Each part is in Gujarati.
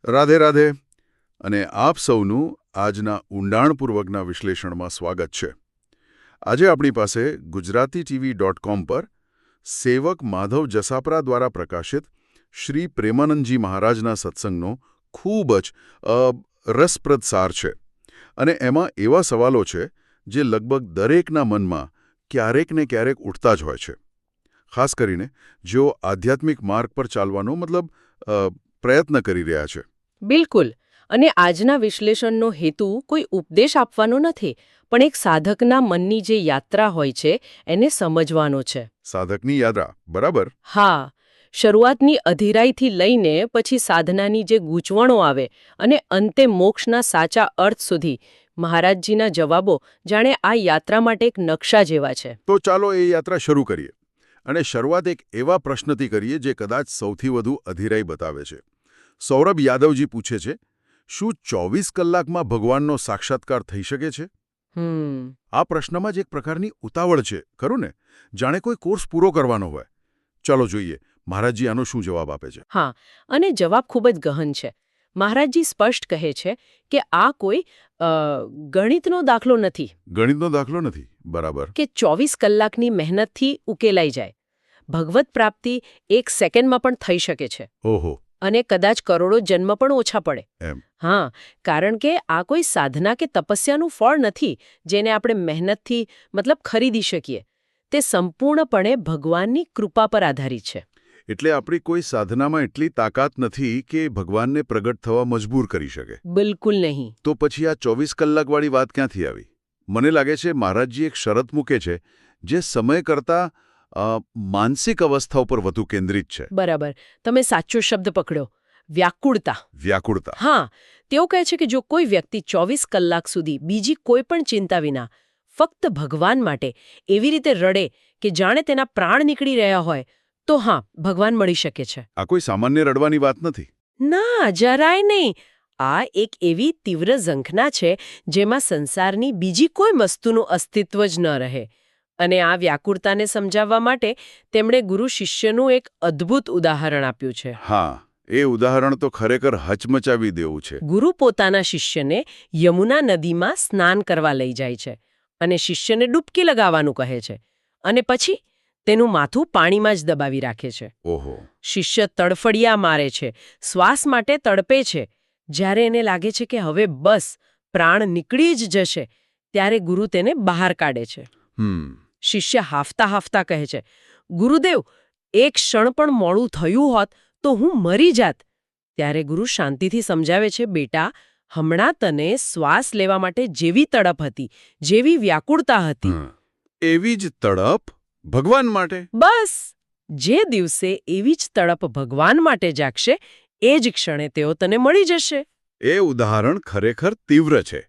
રાધે રાધે અને આપ સૌનું આજના ઊંડાણપૂર્વકના વિશ્લેષણમાં સ્વાગત છે. આજે આપણી પાસે ગુજરાતીTV.com પર સેવક માધવ જસાપરા દ્વારા પ્રકાશિત શ્રી પ્રેમાનંદજી મહારાજના સત્સંગનો ખૂબ જ રસપ્રદ સાર છે અને એમાં એવા સવાલો છે જે લગભગ દરેકના મનમાં ક્યારેક ને ક્યારેક ઉઠતા જ હોય છે. ખાસ કરીને જેઓ આધ્યાત્મિક માર્ગ પર ચાલવાનો પ્રયત્ન કરી રહ્યા છે. બિલકુલ. અને આજના વિશ્લેષણનો હેતુ કોઈ ઉપદેશ આપવાનો નથી, પણ એક સાધકના મનની જે યાત્રા હોય છે એને સમજવાનો છે. સાધકની યાત્રા, બરાબર? હા. શરૂઆતની અધીરાઈથી લઈને પછી સાધનાની જે ગૂંચવણો આવે અને અંતે મોક્ષના સાચા અર્થ સુધી મહારાજજીના જવાબો જાણે આ યાત્રા માટે એક નકશા જેવા છે. તો ચાલો એ યાત્રા શરૂ કરીએ. અને શરૂઆત એક એવા પ્રશ્નથી કરીએ જે કદાચ સૌથી વધુ અધીરાઈ બતાવે છે. સૌરભ યાદવજી પૂછે છે, શું 24 કલાકમાં ભગવાનનો સાક્ષાત્કાર થઈ શકે છે? આ પ્રશ્નમાં જ એક પ્રકારની ઉતાવળ છે, ખરું ને? જાણે કોઈ કોર્સ પૂરો કરવાનો હોય. ચાલો જોઈએ મહારાજજી આનો શું જવાબ આપે છે. હા, અને જવાબ ખૂબ જ ગહન છે. મહારાજજી સ્પષ્ટ કહે છે કે આ કોઈ ગણિતનો દાખલો નથી. ગણિતનો દાખલો નથી, બરાબર. કે 24 કલાકની મહેનતથી ઉકેલાઈ જાય. ભગવત પ્રાપ્તિ 1 સેકન્ડમાં પણ થઈ શકે છે. ઓહો. અને કદાચ કરોડો જન્મ પણ ઓછા પડે. એમ. હા, કારણ કે આ કોઈ સાધના કે તપસ્યાનું ફળ નથી જેને આપણે મહેનતથી ખરીદી શકીએ. તે સંપૂર્ણપણે ભગવાનની કૃપા પર આધારિત છે. એટલે આપણી કોઈ સાધનામાં એટલી તાકાત નથી કે ભગવાનને પ્રગટ થવા મજબૂર કરી શકે. બિલકુલ નહીં. તો પછી આ 24 કલાકવાળી વાત ક્યાંથી આવી? મને લાગે છે મહારાજજી એક શરત મૂકે છે જે સમય કરતાં માનસિક અવસ્થા ઉપર વધુ કેન્દ્રિત છે. બરાબર. તમે સાચો શબ્દ પકડ્યો. વ્યાકુળતા. વ્યાકુળતા. હા. તેઓ કહે છે કે જો કોઈ વ્યક્તિ 24 કલાક સુધી બીજી કોઈ પણ ચિંતા વિના ફક્ત ભગવાન માટે એવી રીતે રડે કે જાણે તેના પ્રાણ નીકળી રહ્યા હોય, તો હા, ભગવાન મળી શકે છે. આ કોઈ સામાન્ય રડવાની વાત નથી. ના, જરાય નહીં. આ એક એવી તીવ્ર ઝંખના છે જેમાં સંસારની બીજી કોઈ વસ્તુનું અસ્તિત્વ જ ન રહે. અને આ વ્યાકુળતાને સમજાવવા માટે તેમણે ગુરુ શિષ્યનું એક અદ્ભુત ઉદાહરણ આપ્યું છે. હા, એ ઉદાહરણ તો ખરેખર હચમચાવી દેવું છે. ગુરુ પોતાના શિષ્યને યમુના નદીમાં સ્નાન કરવા લઈ જાય છે અને શિષ્યને ડૂબકી લગાવવાનું કહે છે અને પછી તેનું માથું પાણીમાં જ દબાવી રાખે છે. ઓહો. શિષ્ય તડફડિયા મારે છે, શ્વાસ માટે તડપે છે. જ્યારે એને લાગે છે કે હવે બસ પ્રાણ નીકળી જ જશે, ત્યારે ગુરુ તેને બહાર કાઢે છે. શિષ્ય હાફતા હાફતા કહે છે, ગુરુદેવ, એક ક્ષણ પણ મોડું થયું હોત તો હું મરી જાત. ત્યારે ગુરુ શાંતિથી સમજાવે છે, બેટા, હમણાં તને શ્વાસ લેવા માટે જેવી તડપ હતી, જેવી વ્યાકુળતા હતી, એવી જ તડપ ભગવાન માટે. બસ જે દિવસે એવી જ તડપ ભગવાન માટે જાગશે, એ જ ક્ષણે તેઓ તને મળી જશે. એ ઉદાહરણ ખરેખર તીવ્ર છે,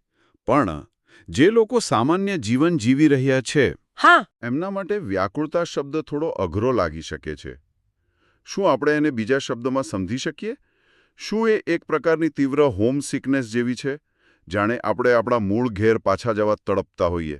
પણ જે લોકો સામાન્ય જીવન જીવી રહ્યા છે, હા, એમના માટે વ્યાકુળતા શબ્દ થોડો અઘરો લાગી શકે છે. શું આપણે એને બીજા શબ્દોમાં સમજી શકીએ? શું એ એક પ્રકારની તીવ્ર હોમ સિકનેસ જેવી છે, જાણે આપણે આપણા મૂળ ઘેર પાછા જવા તડપતા હોઈએ?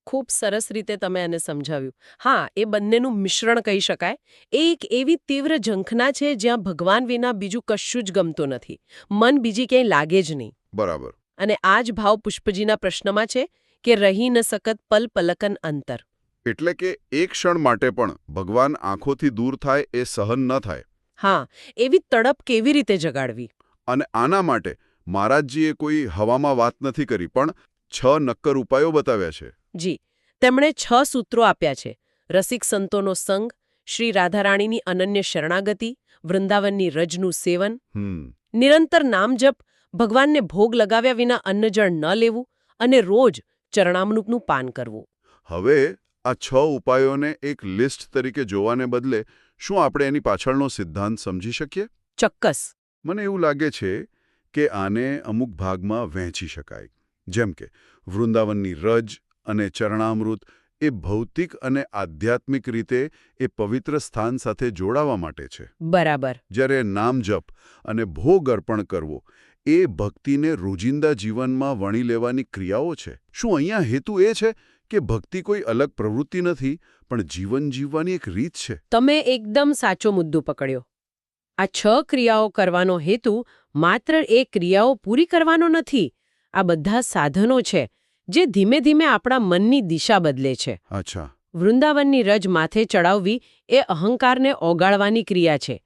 ખૂબ સરસ રીતે તમે એને સમજાવ્યું. હા, એ બંનેનું મિશ્રણ કહી શકાય. એ એક એવી તીવ્ર ઝંખના છે જ્યાં ભગવાન વિના બીજું કશું જ ગમતું નથી. મન બીજી ક્યાંય લાગે જ નહીં. બરાબર. અને આ જ ભાવ પુષ્પજીના પ્રશ્નમાં છે કે રહી ન સકત પલ પલકન અંતર. એટલે કે એક ક્ષણ માટે પણ ભગવાન આંખોથી દૂર થાય એ સહન ન થાય. હા, એવી તડપ કેવી રીતે જગાડવી? અને આના માટે મહારાજજીએ કોઈ હવામાં વાત નથી કરી, પણ 6 નક્કર ઉપાયો બતાવ્યા છે. જી, તેમણે 6 સૂત્રો આપ્યા છે. રસિક સંતોનો સંગ, શ્રી રાધારાણીની અનન્ય શરણાગતિ, વૃંદાવનની રજનું સેવન, નિરંતર નામજપ, ભગવાનને ભોગ લગાવ્યા વિના અન્નજળ ન લેવું અને રોજ ચરણામૃતનું પાન કરવું. હવે આ 6 ઉપાયોને એક લિસ્ટ તરીકે જોવાને બદલે શું આપણે એની પાછળનો સિદ્ધાંત સમજી શકીએ? ચોક્કસ. મને એવું લાગે છે કે આને અમુક ભાગમાં વહેંચી શકાય. જેમ કે વૃંદાવનની રજ અને ચરણામૃત એ ભૌતિક અને આધ્યાત્મિક રીતે એ પવિત્ર સ્થાન સાથે જોડાવા માટે છે. બરાબર. જ્યારે નામજપ અને ભોગ અર્પણ કરવો એ ભક્તિને રોજિંદા જીવનમાં વણી લેવાની ક્રિયાઓ છે. શું અહીંયા હેતુ એ છે કે ભક્તિ કોઈ અલગ પ્રવૃત્તિ નથી, પણ જીવન જીવવાની એક રીત છે? તમે એકદમ સાચો મુદ્દો પકડ્યો. આ 6 ક્રિયાઓ કરવાનો હેતુ માત્ર એ ક્રિયાઓ પૂરી કરવાનો નથી. આ બધા સાધનો છે જે ધીમે ધીમે આપણા મનની દિશા બદલે છે. અચ્છા. વૃંદાવનની રજ માથે ચડાવવી એ અહંકારને ઓગાળવાની ક્રિયા છે.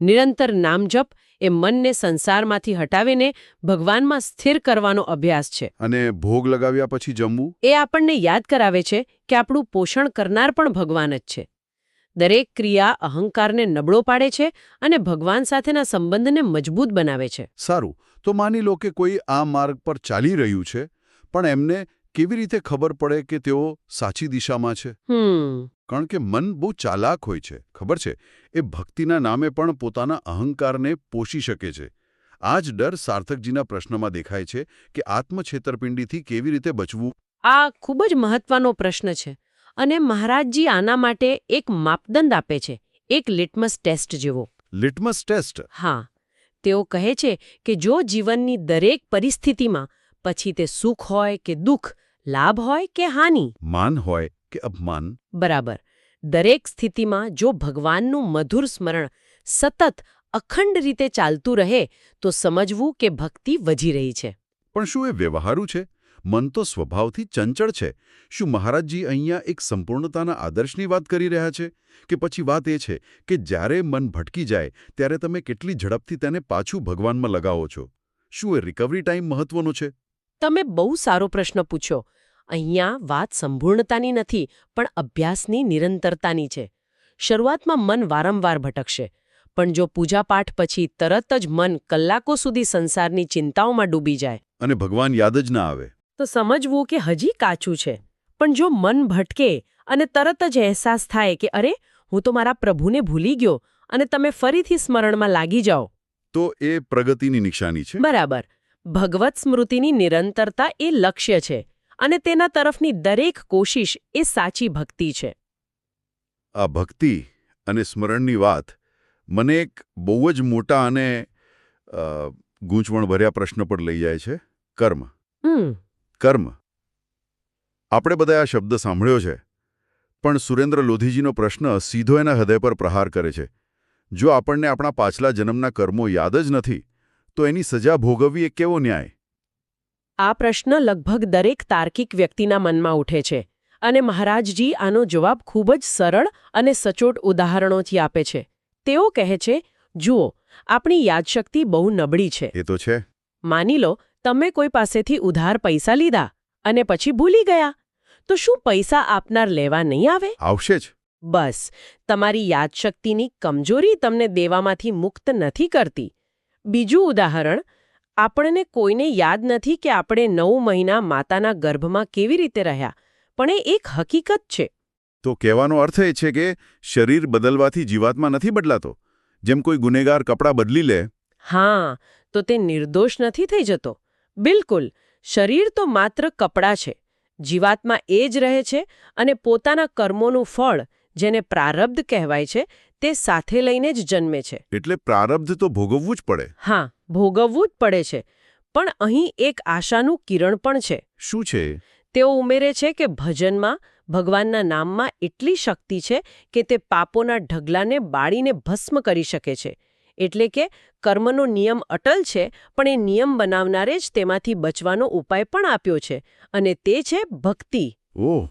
નિરંતર નામજપ એ મનને સંસારમાંથી હટાવીને ભગવાનમાં સ્થિર કરવાનો અભ્યાસ છે. અને ભોગ લગાવ્યા પછી જમવું? એ આપણને યાદ કરાવે છે કે આપણું પોષણ કરનાર પણ ભગવાન જ છે. દરેક ક્રિયા અહંકારને નબળો પાડે છે અને ભગવાન સાથેના સંબંધને મજબૂત બનાવે છે. સારું, તો માની લો કે કોઈ આ માર્ગ પર ચાલી રહ્યું છે, પણ એમને કેવી રીતે ખબર પડે કે તેઓ સાચી દિશામાં છે? કારણ કે મન બહુ ચાલાક હોય છે, ખબર છે. એ ભક્તિના નામે પણ પોતાના અહંકારને પોષી શકે છે. આ જ ડર સાર્થકજીના પ્રશ્નમાં દેખાય છે કે આત્મછેતરપિંડીથી કેવી રીતે બચવું. આ ખૂબ જ મહત્વનો પ્રશ્ન છે અને મહારાજજી આના માટે એક માપદંડ આપે છે, એક લિટમસ ટેસ્ટ જેવો. Litmus test? હા, તેઓ કહે છે કે જો જીવનની દરેક પરિસ્થિતિમાં, પછી તે સુખ હોય કે દુઃખ, લાભ હોય કે હાનિ, માન હોય કે અપમાન, બરાબર, દરેક સ્થિતિમાં જો ભગવાનનું મધુર સ્મરણ સતત અખંડ રીતે ચાલતું રહે તો સમજવું કે ભક્તિ વધી રહી છે. પણ શું એ વ્યવહારુ છે? મન તો સ્વભાવથી ચંચળ છે. શું મહારાજજી અહીંયા એક સંપૂર્ણતાના આદર્શની વાત કરી રહ્યા છે? કે પછી વાત એ છે કે જ્યારે મન ભટકી જાય ત્યારે તમે કેટલી ઝડપથી તેને પાછું ભગવાનમાં લગાવો છો? શું એ રિકવરી ટાઈમ મહત્વનો છે? તમે બહુ સારો પ્રશ્ન પૂછ્યો. અહીંયા વાત સંપૂર્ણતાની નથી, પણ અભ્યાસની નિરંતરતાની છે. શરૂઆતમાં મન વારંવાર ભટકશે, પણ જો પૂજાપાઠ પછી તરત જ મન કલાકો સુધી સંસારની ચિંતાઓમાં ડૂબી જાય અને ભગવાન યાદ જ ના આવે, તો સમજવું કે હજી કાચું છે. પણ જો મન ભટકે અને તરત જ અહેસાસ થાય કે અરે, હું તો મારા પ્રભુને ભૂલી ગયો, અને તમે ફરીથી સ્મરણમાં લાગી જાઓ, તો એ પ્રગતિની નિશાની છે. બરાબર. ભગવત સ્મૃતિની નિરંતરતા એ લક્ષ્ય છે અને તેના તરફની દરેક કોશિશ એ સાચી ભક્તિ છે. આ ભક્તિ અને સ્મરણની વાત મને એક બહુ જ મોટા અને ગૂંચવણભર્યા પ્રશ્ન પર લઈ જાય છે. કર્મ. કર્મ. આપણે બધા આ શબ્દ સાંભળ્યો છે, પણ સુરેન્દ્ર લોધીજીનો પ્રશ્ન સીધો એના હૃદય પર પ્રહાર કરે છે. જો આપણને આપણા પાછલા જન્મના કર્મો યાદ જ નથી, તો એની સજા ભોગવવી એ કેવો ન્યાય? આ પ્રશ્ન લગભગ દરેક તાર્કિક વ્યક્તિના મનમાં ઉઠે છે અને મહારાજજી આનો જવાબ ખૂબ જ સરળ અને સચોટ ઉદાહરણોથી આપે છે. તેઓ કહે છે, જુઓ, આપણી યાદશક્તિ બહુ નબળી છે. એ તો છે. માની લો તમે કોઈ પાસેથી ઉધાર પૈસા લીધા અને પછી ભૂલી ગયા, તો શું પૈસા આપનાર લેવા નહીં આવે? આવશે જ. બસ, તમારી યાદશક્તિની કમજોરી તમને દેવામાંથી મુક્ત નથી કરતી. બીજું ઉદાહરણ, આપણને કોઈને યાદ નથી કે આપણે 9 મહિના માતાના ગર્ભમાં કેવી રીતે રહ્યા, પણ એ એક હકીકત છે. તો કહેવાનો અર્થ એ છે કે શરીર બદલવાથી જીવાત્મા નથી બદલાતો. જેમ કોઈ ગુનેગાર કપડાં બદલી લે. હા, તો તે નિર્દોષ નથી થઈ જતો. બિલકુલ, શરીર તો માત્ર કપડાં છે. જીવાત્મા એ જ રહે છે અને પોતાના કર્મોનું ફળ, જેને પ્રારબ્ધ કહેવાય છે, તે સાથે લઈને જ જન્મે છે. એટલે પ્રારબ્ધ તો ભોગવવું જ પડે. હા, ભોગવવું જ પડે છે. પણ અહીં એક આશાનું કિરણ પણ છે. શું છે? તેઓ ઉમેરે છે કે ભજનમાં, ભગવાનના નામમાં એટલી શક્તિ છે કે તે પાપોના ઢગલાને બાળીને ભસ્મ કરી શકે છે. એટલે કે કર્મનો નિયમ અટલ છે, પણ એ નિયમ બનાવનારે જ તેમાંથી બચવાનો ઉપાય પણ આપ્યો છે, અને તે છે ભક્તિ. ઓહ,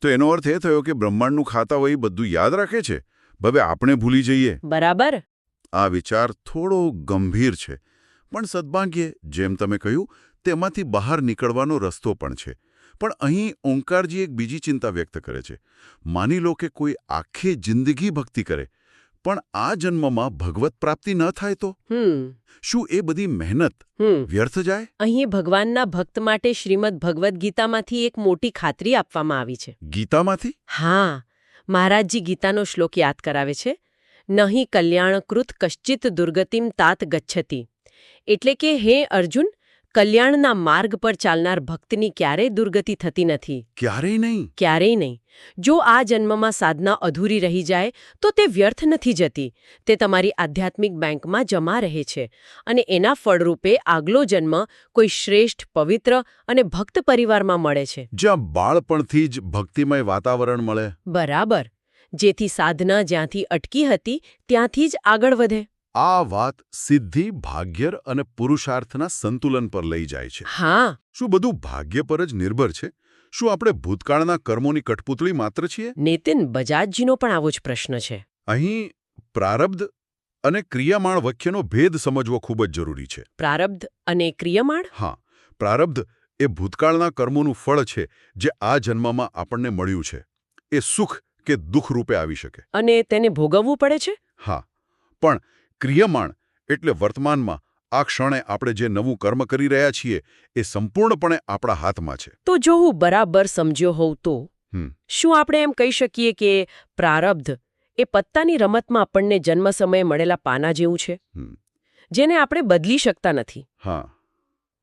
તો એનો અર્થ એ થયો કે બ્રહ્માંડનું ખાતા હોય બધું યાદ રાખે છે, હવે આપણે ભૂલી જઈએ. બરાબર. આ વિચાર થોડો ગંભીર છે, પણ સદભાગ્યે, જેમ તમે કહ્યું, તેમાંથી બહાર નીકળવાનો રસ્તો પણ છે. પણ અહીં ઓંકારજી એક બીજી ચિંતા વ્યક્ત કરે છે. માની લો કે કોઈ આખી જિંદગી ભક્તિ કરે, પણ આ જન્મમાં ભગવત પ્રાપ્તિ ન થાય તો? શું એ બધી મહેનત વ્યર્થ જાય? અહીં ભગવાનના ભક્ત માટે શ્રીમદ ભગવદ્ ગીતામાંથી એક મોટી ખાતરી આપવામાં આવી છે. ગીતામાંથી? હા, મહારાજજી ગીતાનો શ્લોક યાદ કરાવે છે. નહીં કલ્યાણકૃત કશ્ચિત દુર્ગતિમ તાત ગચ્છતિ. એટલે કે હે અર્જુન, કલ્યાણના માર્ગ પર ચાલનાર ભક્તની ક્યારેય દુર્ગતિ થતી નથી. ક્યારેય નહીં? ક્યારેય નહીં. જો આ જન્મમાં સાધના અધૂરી રહી જાય તો તે વ્યર્થ નથી જતી. તે તમારી આધ્યાત્મિક બેંકમાં જમા રહે છે અને એના ફળરૂપે આગલો જન્મ કોઈ શ્રેષ્ઠ, પવિત્ર અને ભક્ત પરિવારમાં મળે છે. જ્યાં બાળપણથી જ ભક્તિમય વાતાવરણ મળે. બરાબર. જેથી સાધના જ્યાંથી અટકી હતી ત્યાંથી જ આગળ વધે. આ વાત સીધી ભાગ્ય અને પુરુષાર્થના સંતુલન પર લઈ જાય છે. હા, શું બધું ભાગ્ય પર જ નિર્ભર છે? શું આપણે ભૂતકાળના કર્મોની કઠપૂતળી માત્ર છીએ? નીતિન બજાજજીનો પણ આવો જ પ્રશ્ન છે. અહીં પ્રારબ્ધ અને ક્રિયામાણ વચ્ચેનો ભેદ સમજવો ખૂબ જ જરૂરી છે. પ્રારબ્ધ અને ક્રિયામાણ? હા, પ્રારબ્ધ એ ભૂતકાળના કર્મોનું ફળ છે જે આ જન્મમાં આપણને મળ્યું છે. એ સુખ કે દુઃખ રૂપે આવી શકે. અને તેને ભોગવવું પડે છે? હા, પણ ક્રિયામાણ એટલે વર્તમાનમાં આ ક્ષણે આપણે જે નવું કર્મ કરી રહ્યા છીએ એ સંપૂર્ણપણે આપણા હાથમાં છે. તો જો હું બરાબર સમજ્યો હોઉં તો હમ શું આપણે એમ કહી શકીએ કે પ્રારબ્ધ એ પત્તાની રમતમાં આપણને જન્મ સમયે મળેલા પાના જેવું છે, હમ જેને આપણે બદલી શકતા નથી? હા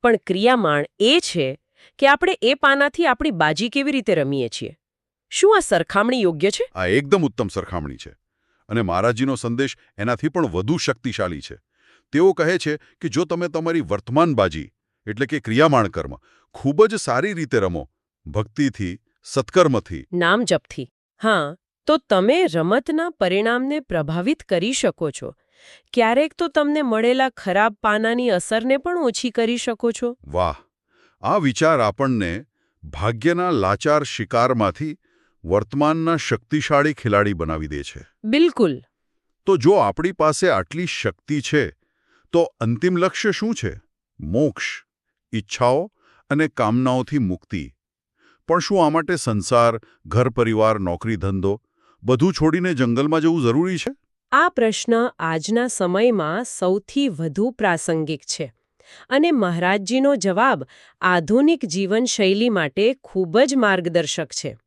પણ ક્રિયામાણ એ છે કે આપણે એ પાનાથી આપણી બાજી કેવી રીતે રમીએ છીએ. શું આ સરખામણી યોગ્ય છે? આ એકદમ ઉત્તમ સરખામણી છે અને મહારાજજીનો સંદેશ એનાથી પણ વધુ શક્તિશાળી છે. તેઓ કહે છે કે જો તમે તમારી વર્તમાન બાજી એટલે કે ક્રિયામાણ કર્મ ખૂબ જ સારી રીતે રમો, ભક્તિથી, સત્કર્મથી, નામ જપથી, હા, તો તમે રમતના પરિણામને પ્રભાવિત કરી શકો છો. ક્યારેક તો તમને મળેલા ખરાબ પાનાની અસરને પણ ઓછી કરી શકો છો. વાહ! આ વિચાર આપણને ભાગ્યના લાચાર શિકારમાંથી વર્તમાનના શક્તિશાળી ખેલાડી બનાવી દે છે. બિલકુલ. તો જો આપણી પાસે આટલી શક્તિ છે તો અંતિમ લક્ષ્ય શું છે? મોક્ષ, ઈચ્છાઓ અને કામનાઓથી મુક્તિ. પણ શું આ માટે સંસાર, ઘર પરિવાર, નોકરી ધંધો બધું છોડીને જંગલમાં જવું જરૂરી છે? આ પ્રશ્ન આજના સમયમાં સૌથી વધુ પ્રાસંગિક છે અને મહારાજજીનો જવાબ આધુનિક જીવનશૈલી માટે ખૂબ જ માર્ગદર્શક છે.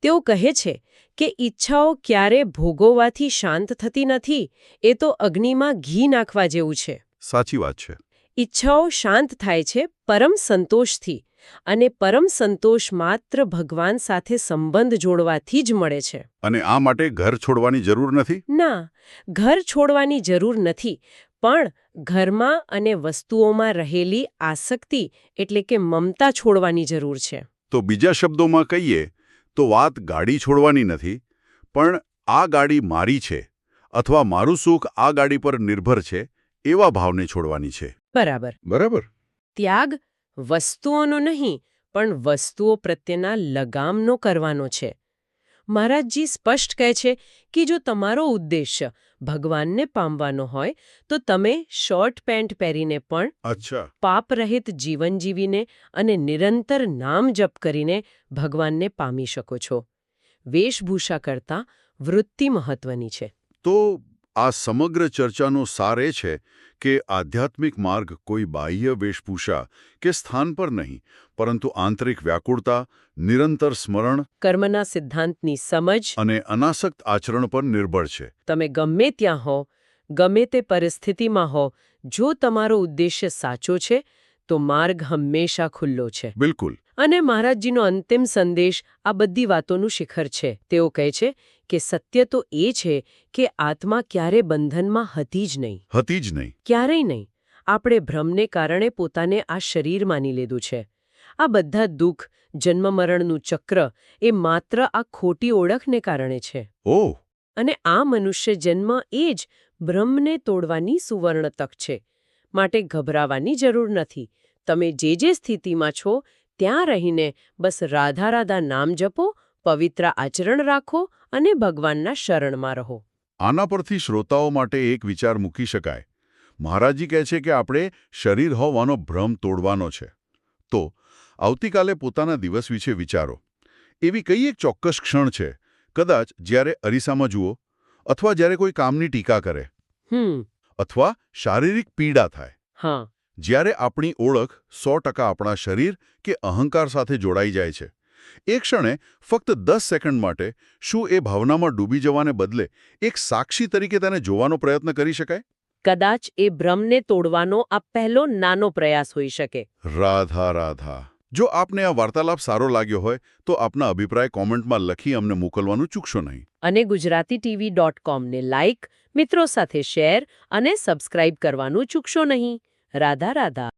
તેઓ કહે છે કે ઈચ્છાઓ ક્યારે ભોગવવાથી શાંત થતી નથી, એ તો અગ્નિમાં ઘી નાખવા જેવું છે. સાચી વાત છે. ઈચ્છાઓ શાંત થાય છે પરમ સંતોષથી, અને પરમ સંતોષ માત્ર ભગવાન સાથે સંબંધ જોડવાથી જ મળે છે. અને આ માટે ઘર છોડવાની જરૂર નથી? ના, ઘર છોડવાની જરૂર નથી, પણ ઘરમાં અને વસ્તુઓમાં રહેલી આસક્તિ એટલે કે મમતા છોડવાની જરૂર છે. તો બીજા શબ્દોમાં કહીએ તો વાત ગાડી છોડવાની નથી, પણ આ ગાડી મારી છે અથવા મારું સુખ આ ગાડી પર નિર્ભર છે એવા ભાવને છોડવાની છે. બરાબર. બરાબર. ત્યાગ વસ્તુઓનો નહીં, પણ વસ્તુઓ પ્રત્યેના લગામનો કરવાનો છે. મહારાજજી સ્પષ્ટ કહે છે કે જો તમારો ઉદ્દેશ્ય ભગવાનને પામવાનો હોય તો તમે શોર્ટ પેન્ટ પહેરીને પણ અચ્છા. પાપરહિત જીવન જીવીને અને નિરંતર નામ જપ કરીને ભગવાનને પામી શકો છો. વેશભૂષા કરતાં વૃત્તિ મહત્વની છે. તો આ સમગ્ર ચર્ચાનો સાર એ છે કે આધ્યાત્મિક માર્ગ કોઈ બાહ્ય વેશભૂષા કે સ્થાન પર નહીં, પરંતુ આંતરિક વ્યાકુળતા, નિરંતર સ્મરણ, કર્મના સિદ્ધાંતની સમજ અને અનાસક્ત આચરણ પર નિર્ભર છે. તમે ગમે ત્યાં હો, ગમે તે પરિસ્થિતિમાં હો, જો તમારો ઉદ્દેશ્ય સાચો છે તો માર્ગ હંમેશા ખુલ્લો છે. બિલકુલ. અને મહારાજજીનો અંતિમ સંદેશ આ બધી વાતોનું શિખર છે. તેઓ કહે છે કે સત્ય તો એ છે કે આત્મા ક્યારે બંધનમાં હતી જ નહીં. હતી જ નહીં. ક્યારેય નહીં. આપણે ભ્રમને કારણે પોતાને આ શરીર માની લીધું છે. આ બધા દુઃખ, જન્મ-મરણનું ચક્ર એ માત્ર આ ખોટી ઓળખને કારણે છે. ઓહ! અને આ મનુષ્ય જન્મ એ જ બ્રહ્મને તોડવાની સુવર્ણ તક છે. માટે ગભરાવાની જરૂર નથી. તમે જે સ્થિતિમાં છો ત્યાં રહીને બસ રાધા રાધા નામ જપો, પવિત્ર આચરણ રાખો અને ભગવાનના શરણમાં રહો. આના પરથી શ્રોતાઓ માટે એક વિચાર મૂકી શકાય. મહારાજજી કહે છે કે આપણે શરીર હોવાનો ભ્રમ તોડવાનો છે. તો આવતીકાલે પોતાના દિવસ વિશે વિચારો. એવી કઈ એક ચોક્કસ ક્ષણ છે, કદાચ જ્યારે અરીસામાં જુઓ, અથવા જ્યારે કોઈ કામની ટીકા કરે, અથવા શારીરિક પીડા થાય, હા, જ્યારે આપણી ઓળખ 100% આપણા શરીર કે અહંકાર સાથે જોડાઈ જાય છે. એ ક્ષણે ફક્ત 10 સેકન્ડ માટે શું એ ભાવનામાં ડૂબી જવાને બદલે એક સાક્ષી તરીકે તેને જોવાનો પ્રયત્ન કરી શકાય? કદાચ એ ભ્રમને તોડવાનો આ પહેલો નાનો પ્રયાસ હોઈ શકે. રાધા રાધા. જો આપને આ વાર્તાલાપ સારો લાગ્યો હોય તો આપના અભિપ્રાય કોમેન્ટમાં લખી અમને મોકલવાનું ચૂકશો નહીં. અને GujaratiTV.com ને લાઇક, મિત્રો સાથે શેર અને સબસ્ક્રાઇબ કરવાનું ચૂકશો નહીં. રાધા રાધા.